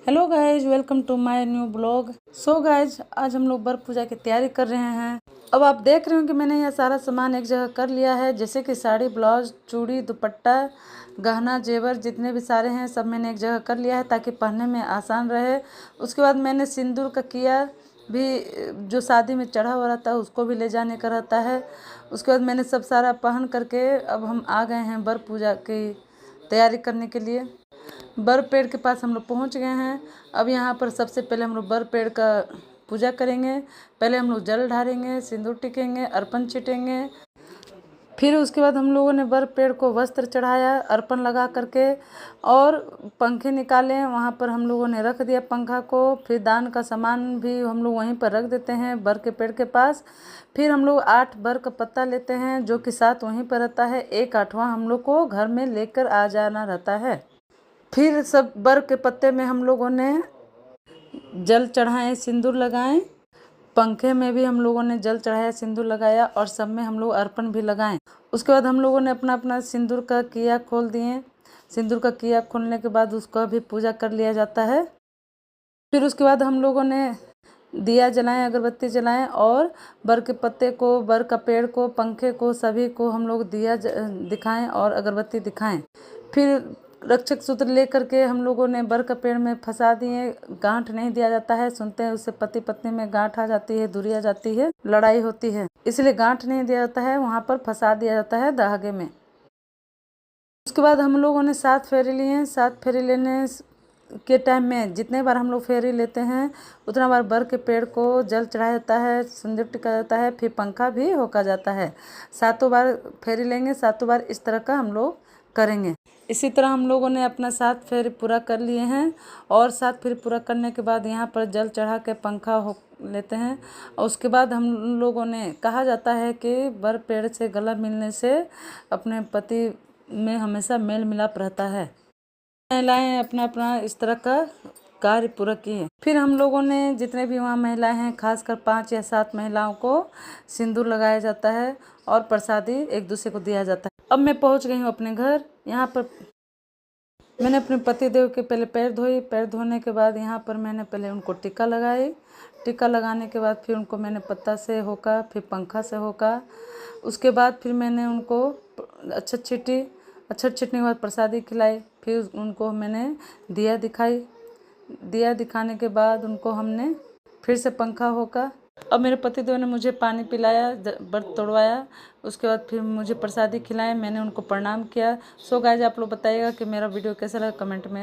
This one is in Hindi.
Hello guys, welcome to my new blog. So guys, आज हम लोग वर पूजा की तैयारी कर रहे हैं। अब आप देख रहे हो कि मैंने यह सारा सामान एक जगह कर लिया है, जैसे कि साड़ी, ब्लाउज, चूड़ी, दुपट्टा, गहना, जेवर जितने भी सारे हैं सब मैंने एक जगह कर लिया है ताकि पहनने में आसान रहे। उसके बाद मैंने सिंदूर का किया भी, जो शादी में चढ़ा हुआ रहता है उसको भी ले जाने का रहता है। उसके बाद मैंने सब सारा पहन करके अब हम आ गए हैं वर पूजा की तैयारी करने के लिए। बर पेड़ के पास हम लोग पहुंच गए हैं। अब यहाँ पर सबसे पहले हम लोग बर पेड़ का पूजा करेंगे। पहले हम लोग जल ढारेंगे, सिंदूर टिकेंगे, अर्पण छिटेंगे। फिर उसके बाद हम लोगों ने बर पेड़ को वस्त्र चढ़ाया अर्पण लगा करके, और पंखे निकाले, वहाँ पर हम लोगों ने रख दिया पंखा को। फिर दान का सामान भी हम लोग वहीं पर रख देते हैं बर के पेड़ के पास। फिर हम लोग 8 बर का पत्ता लेते हैं, जो कि 7 वहीं पर रहता है, 1/8वां हम लोग को घर में लेकर आ जाना रहता है। फिर सब बर के पत्ते में हम लोगों ने जल चढ़ाए, सिंदूर लगाएं। पंखे में भी हम लोगों ने जल चढ़ाया, सिंदूर लगाया, और सब में हम लोग अर्पण भी लगाएं। उसके बाद हम लोगों ने अपना अपना सिंदूर का किया खोल दिए। सिंदूर का किया खोलने के बाद उसका भी पूजा कर लिया जाता है। फिर उसके बाद हम लोगों ने दिया जलाएं, अगरबत्ती जलाएं, और बर के पत्ते को, बर का पेड़ को, पंखे को, सभी को हम लोग दिया दिखाएं और अगरबत्ती दिखाएं। फिर रक्षक सूत्र लेकर के हम लोगों ने बर का पेड़ में फंसा दिए। गांठ नहीं दिया जाता है, सुनते हैं उससे पति पत्नी में गांठ आ जाती है, दूरी आ जाती है, लड़ाई होती है, इसलिए गांठ नहीं दिया जाता है, वहाँ पर फंसा दिया जाता है धागे में। उसके बाद हम लोगों ने 7 फेरे लिए। 7 फेरे लेने के टाइम में जितने बार हम लोग फेरी लेते हैं उतना बार बर के पेड़ को जल चढ़ाया जाता है, सिंदूर टिका जाता है, फिर पंखा भी होका जाता है। 7 बार फेरी लेंगे, 7 बार इस तरह का हम लोग करेंगे। इसी तरह हम लोगों ने अपना 7 फेरी पूरा कर लिए हैं। और 7 फेरी पूरा करने के बाद यहाँ पर जल चढ़ा के पंखा हो लेते हैं। और उसके बाद हम लोगों ने, कहा जाता है कि बर पेड़ से गला मिलने से अपने पति में हमेशा मेल मिलाप रहता है। महिलाएं अपना अपना इस तरह का कार्य पूरा किए। फिर हम लोगों ने, जितने भी वहाँ महिलाएं हैं, खासकर 5 या 7 महिलाओं को सिंदूर लगाया जाता है और प्रसादी एक दूसरे को दिया जाता है। अब मैं पहुँच गई हूँ अपने घर। यहाँ पर मैंने अपने पति देव के पहले पैर धोए। पैर धोने के बाद यहाँ पर मैंने पहले उनको टीका लगाई। टीका लगाने के बाद फिर उनको मैंने पत्ता से होका, फिर पंखा से होका। उसके बाद फिर मैंने उनको अक्षत छीटी। अक्षत छीटने के बाद प्रसादी खिलाई। फिर उनको मैंने दिया दिखाई। दिया दिखाने के बाद उनको हमने फिर से पंखा होका। अब मेरे पतिदेव ने मुझे पानी पिलाया, व्रत तोड़वाया। उसके बाद फिर मुझे प्रसादी खिलाए, मैंने उनको प्रणाम किया। सो गाइस, आप लोग बताइएगा कि मेरा वीडियो कैसा लगा कमेंट में।